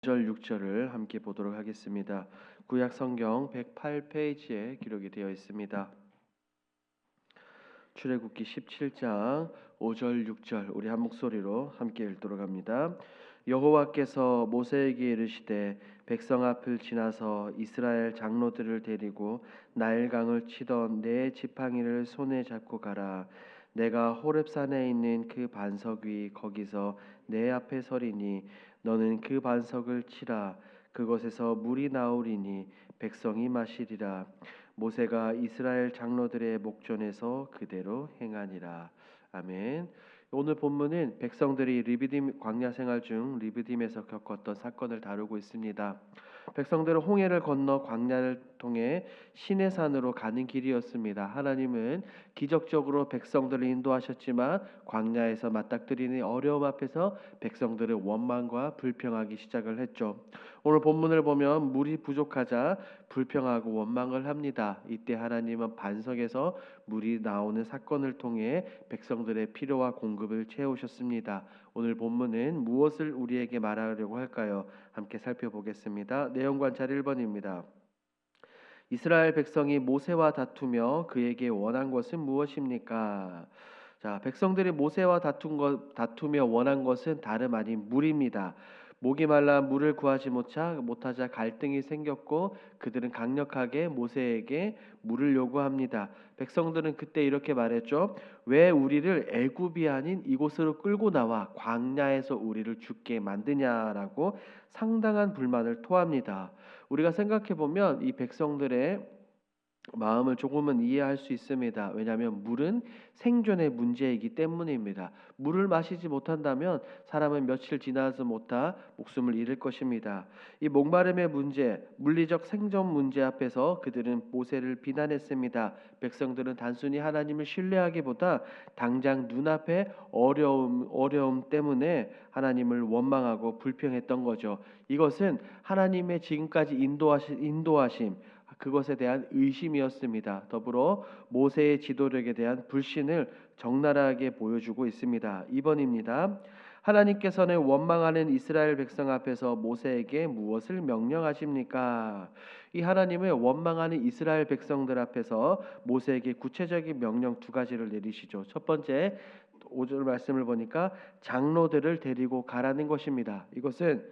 5절 6절을 함께 보도록 하겠습니다. 구약 성경 108페이지에 기록이 되어 있습니다. 출애굽기 17장 5절 6절 우리 한 목소리로 함께 읽도록 합니다. 여호와께서 모세에게 이르시되 백성 앞을 지나서 이스라엘 장로들을 데리고 나일강을 치던 네 지팡이를 손에 잡고 가라. 내가 호렙산에 있는 그 반석 위 거기서 내 앞에 서리니 너는 그 반석을 치라. 그곳에서 물이 나오리니 백성이 마시리라. 모세가 이스라엘 장로들의 목전에서 그대로 행하니라. 아멘. 오늘 본문은 백성들이 르비딤 광야 생활 중 르비딤에서 겪었던 사건을 다루고 있습니다. 백성들은 홍해를 건너 광야를 통해 시내산으로 가는 길이었습니다. 하나님은 기적적으로 백성들을 인도하셨지만 광야에서 맞닥뜨리는 어려움 앞에서 백성들은 원망과 불평하기 시작을 했죠. 오늘 본문을 보면 물이 부족하자 불평하고 원망을 합니다. 이때 하나님은 반석에서 물이 나오는 사건을 통해 백성들의 필요와 공급을 채우셨습니다. 오늘 본문은 무엇을 우리에게 말하려고 할까요? 함께 살펴보겠습니다. 내용 관찰 1번입니다. 이스라엘 백성이 모세와 다투며 그에게 원한 것은 무엇입니까? 자, 백성들이 모세와 다투며 원한 것은 다름 아닌 물입니다. 목이 말라 물을 구하지 못하자 갈등이 생겼고 그들은 강력하게 모세에게 물을 요구합니다. 백성들은 그때 이렇게 말했죠. 왜 우리를 애굽이 아닌 이곳으로 끌고 나와 광야에서 우리를 죽게 만드냐라고 상당한 불만을 토합니다. 우리가 생각해 보면 이 백성들의 마음을 조금은 이해할 수 있습니다. 왜냐하면 물은 생존의 문제이기 때문입니다. 물을 마시지 못한다면 사람은 며칠 지나서 못하 목숨을 잃을 것입니다. 이 목마름의 문제, 물리적 생존 문제 앞에서 그들은 모세를 비난했습니다. 백성들은 단순히 하나님을 신뢰하기보다 당장 눈앞의 어려움 때문에 하나님을 원망하고 불평했던 거죠. 이것은 하나님의 지금까지 인도하심 그것에 대한 의심이었습니다. 더불어 모세의 지도력에 대한 불신을 적나라하게 보여주고 있습니다. 2번입니다. 하나님께서는 원망하는 이스라엘 백성 앞에서 모세에게 무엇을 명령하십니까? 이 하나님의 원망하는 이스라엘 백성들 앞에서 모세에게 구체적인 명령 두 가지를 내리시죠. 첫 번째 5절 말씀을 보니까 장로들을 데리고 가라는 것입니다. 이것은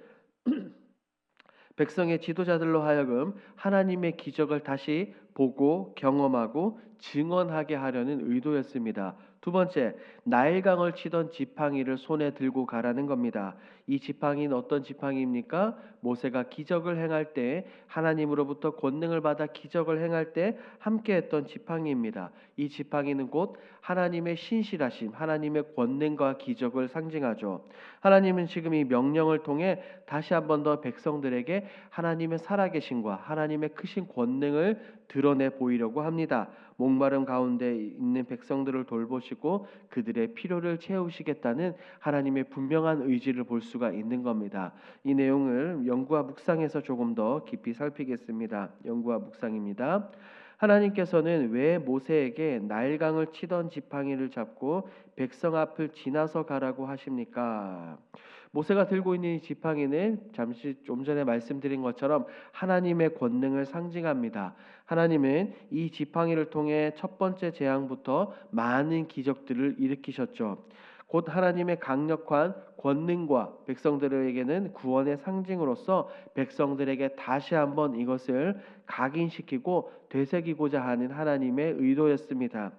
백성의 지도자들로 하여금 하나님의 기적을 다시 보고 경험하고 증언하게 하려는 의도였습니다. 두 번째, 나일강을 치던 지팡이를 손에 들고 가라는 겁니다. 이 지팡이는 어떤 지팡이입니까? 모세가 기적을 행할 때 하나님으로부터 권능을 받아 기적을 행할 때 함께했던 지팡이입니다. 이 지팡이는 곧 하나님의 신실하심, 하나님의 권능과 기적을 상징하죠. 하나님은 지금 이 명령을 통해 다시 한 번 더 백성들에게 하나님의 살아계심과 하나님의 크신 권능을 드러내 보이려고 합니다. 목마름 가운데 있는 백성들을 돌보시고 그들의 필요를 채우시겠다는 하나님의 분명한 의지를 볼 수가 있는 겁니다. 이 내용을 연구와 묵상해서 조금 더 깊이 살피겠습니다. 연구와 묵상입니다. 하나님께서는 왜 모세에게 나일강을 치던 지팡이를 잡고 백성 앞을 지나서 가라고 하십니까? 모세가 들고 있는 이 지팡이는 잠시 좀 전에 말씀드린 것처럼 하나님의 권능을 상징합니다. 하나님은 이 지팡이를 통해 첫 번째 재앙부터 많은 기적들을 일으키셨죠. 곧 하나님의 강력한 권능과 백성들에게는 구원의 상징으로서 백성들에게 다시 한번 이것을 각인시키고 되새기고자 하는 하나님의 의도였습니다.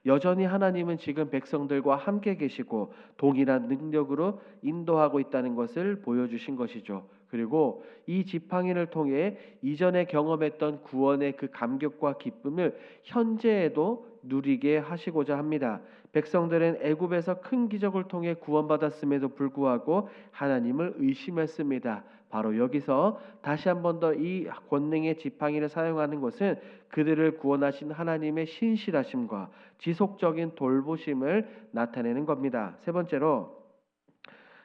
여전히 하나님은 지금 백성들과 함께 계시고 동일한 능력으로 인도하고 있다는 것을 보여주신 것이죠. 그리고 이 지팡이를 통해 이전에 경험했던 구원의 그 감격과 기쁨을 현재에도 누리게 하시고자 합니다. 백성들은 애굽에서 큰 기적을 통해 구원받았음에도 불구하고 하나님을 의심했습니다. 바로 여기서 다시 한 번 더 이 권능의 지팡이를 사용하는 것은 그들을 구원하신 하나님의 신실하심과 지속적인 돌보심을 나타내는 겁니다. 세 번째로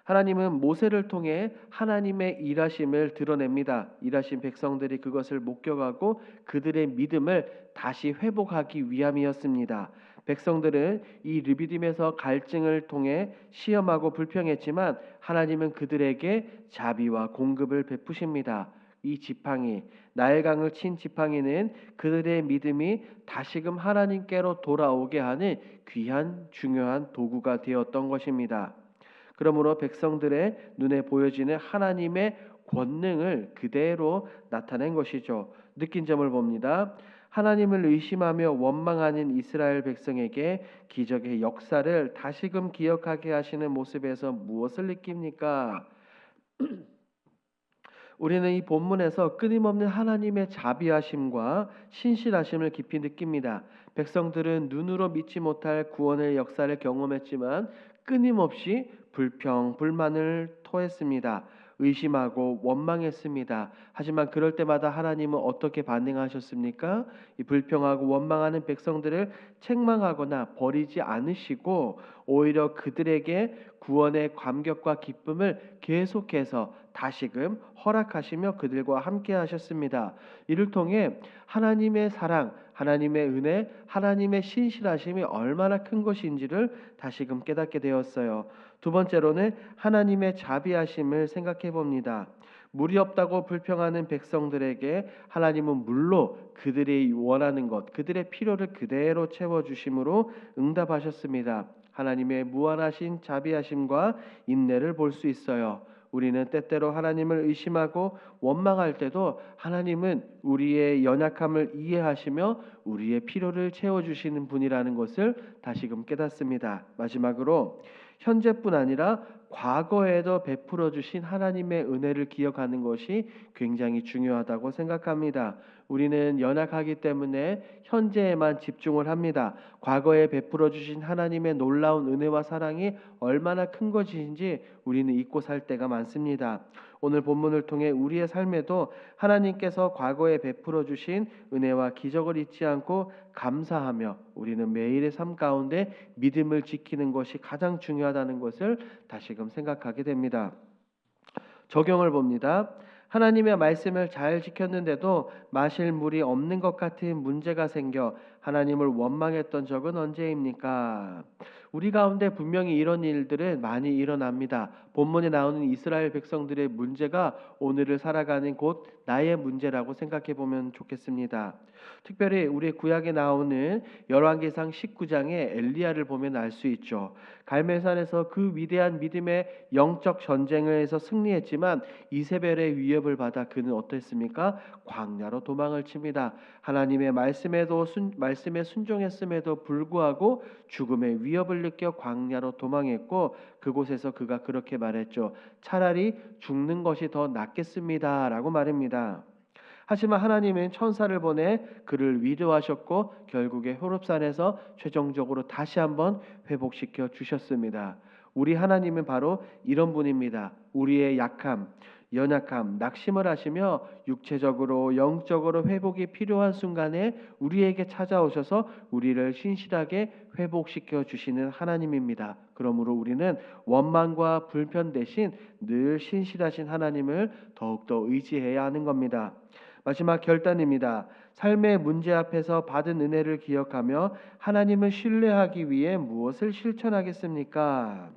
하나님은 모세를 통해 하나님의 일하심을 드러냅니다. 일하신 백성들이 그것을 목격하고 그들의 믿음을 다시 회복하기 위함이었습니다. 백성들은 이 르비딤에서 갈증을 통해 시험하고 불평했지만 하나님은 그들에게 자비와 공급을 베푸십니다. 이 지팡이, 나일강을 친 지팡이는 그들의 믿음이 다시금 하나님께로 돌아오게 하는 귀한 중요한 도구가 되었던 것입니다. 그러므로 백성들의 눈에 보여지는 하나님의 권능을 그대로 나타낸 것이죠. 느낀 점을 봅니다. 하나님을 의심하며 원망하는 이스라엘 백성에게 기적의 역사를 다시금 기억하게 하시는 모습에서 무엇을 느낍니까? 우리는 이 본문에서 끊임없는 하나님의 자비하심과 신실하심을 깊이 느낍니다. 백성들은 눈으로 믿지 못할 구원의 역사를 경험했지만 끊임없이 불평, 불만을 토했습니다. 의심하고 원망했습니다. 하지만 그럴 때마다 하나님은 어떻게 반응하셨습니까? 이 불평하고 원망하는 백성들을 책망하거나 버리지 않으시고 오히려 그들에게 구원의 감격과 기쁨을 계속해서 다시금 허락하시며 그들과 함께 하셨습니다. 이를 통해 하나님의 사랑, 하나님의 은혜, 하나님의 신실하심이 얼마나 큰 것인지를 다시금 깨닫게 되었어요. 두 번째로는 하나님의 자비하심을 생각해 봅니다. 물이 없다고 불평하는 백성들에게 하나님은 물로 그들이 원하는 것, 그들의 필요를 그대로 채워주심으로 응답하셨습니다. 하나님의 무한하신 자비하심과 인내를 볼 수 있어요. 우리는 때때로 하나님을 의심하고 원망할 때도 하나님은 우리의 연약함을 이해하시며 우리의 필요를 채워주시는 분이라는 것을 다시금 깨닫습니다. 마지막으로 현재뿐 아니라 과거에도 베풀어 주신 하나님의 은혜를 기억하는 것이 굉장히 중요하다고 생각합니다. 우리는 연약하기 때문에 현재에만 집중을 합니다. 과거에 베풀어 주신 하나님의 놀라운 은혜와 사랑이 얼마나 큰 것인지 우리는 잊고 살 때가 많습니다. 오늘 본문을 통해 우리의 삶에도 하나님께서 과거에 베풀어 주신 은혜와 기적을 잊지 않고 감사하며 우리는 매일의 삶 가운데 믿음을 지키는 것이 가장 중요하다는 것을 다시금 생각하게 됩니다. 적용을 봅니다. 하나님의 말씀을 잘 지켰는데도 마실 물이 없는 것 같은 문제가 생겨 하나님을 원망했던 적은 언제입니까? 우리 가운데 분명히 이런 일들은 많이 일어납니다. 본문에 나오는 이스라엘 백성들의 문제가 오늘을 살아가는 곧 나의 문제라고 생각해 보면 좋겠습니다. 특별히 우리 구약에 나오는 열왕기상 19장의 엘리야를 보면 알 수 있죠. 갈멜산에서 그 위대한 믿음의 영적 전쟁에서 승리했지만 이세벨의 위협을 받아 그는 어땠습니까? 광야로 도망을 칩니다. 하나님의 말씀에 순종했음에도 불구하고 죽음의 위협을 느껴 광야로 도망했고 그곳에서 그가 그렇게 말했죠. 차라리 죽는 것이 더 낫겠습니다라고 말합니다. 하지만 하나님은 천사를 보내 그를 위로하셨고 결국에 호렙산에서 최종적으로 다시 한번 회복시켜 주셨습니다. 우리 하나님은 바로 이런 분입니다. 우리의 약함, 연약함, 낙심을 하시며 육체적으로 영적으로 회복이 필요한 순간에 우리에게 찾아오셔서 우리를 신실하게 회복시켜 주시는 하나님입니다. 그러므로 우리는 원망과 불편 대신 늘 신실하신 하나님을 더욱더 의지해야 하는 겁니다. 마지막 결단입니다. 삶의 문제 앞에서 받은 은혜를 기억하며 하나님을 신뢰하기 위해 무엇을 실천하겠습니까?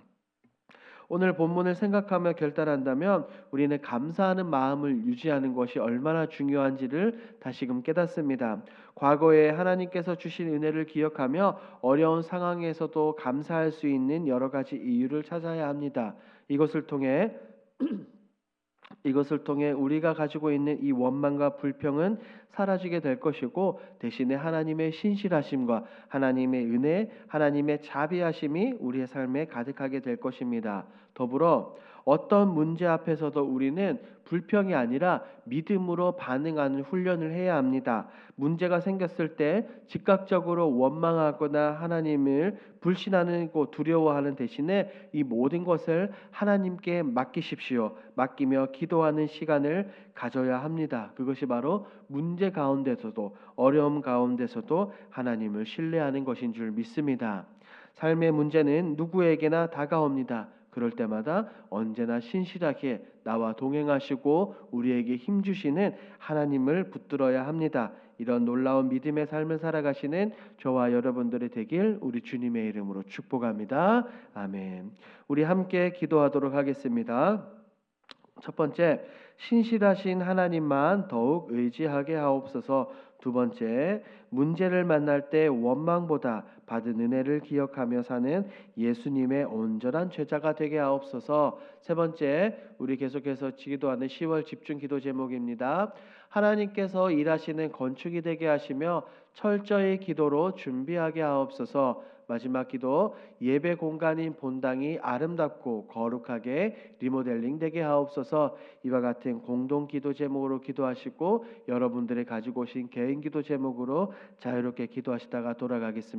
오늘 본문을 생각하며 결단한다면 우리는 감사하는 마음을 유지하는 것이 얼마나 중요한지를 다시금 깨닫습니다. 과거에 하나님께서 주신 은혜를 기억하며 어려운 상황에서도 감사할 수 있는 여러 가지 이유를 찾아야 합니다. 이것을 통해 우리가 가지고 있는 이 원망과 불평은 사라지게 될 것이고 대신에 하나님의 신실하심과 하나님의 은혜, 하나님의 자비하심이 우리의 삶에 가득하게 될 것입니다. 더불어 어떤 문제 앞에서도 우리는 불평이 아니라 믿음으로 반응하는 훈련을 해야 합니다. 문제가 생겼을 때 즉각적으로 원망하거나 하나님을 불신하고 두려워하는 대신에 이 모든 것을 하나님께 맡기십시오. 맡기며 기도하는 시간을 가져야 합니다. 그것이 바로 문제 가운데서도 어려움 가운데서도 하나님을 신뢰하는 것인 줄 믿습니다. 삶의 문제는 누구에게나 다가옵니다. 그럴 때마다 언제나 신실하게 나와 동행하시고 우리에게 힘 주시는 하나님을 붙들어야 합니다. 이런 놀라운 믿음의 삶을 살아가시는 저와 여러분들이 되길 우리 주님의 이름으로 축복합니다. 아멘. 우리 함께 기도하도록 하겠습니다. 첫 번째, 신실하신 하나님만 더욱 의지하게 하옵소서. 두 번째, 문제를 만날 때 원망보다 받은 은혜를 기억하며 사는 예수님의 온전한 제자가 되게 하옵소서. 세 번째, 우리 계속해서 기도하는 10월 집중 기도 제목입니다. 하나님께서 일하시는 건축이 되게 하시며 철저히 기도로 준비하게 하옵소서. 마지막 기도, 예배 공간인 본당이 아름답고 거룩하게 리모델링 되게 하옵소서. 이와 같은 공동 기도 제목으로 기도하시고 여러분들이 가지고 오신 개인 기도 제목으로 자유롭게 기도하시다가 돌아가겠습니다.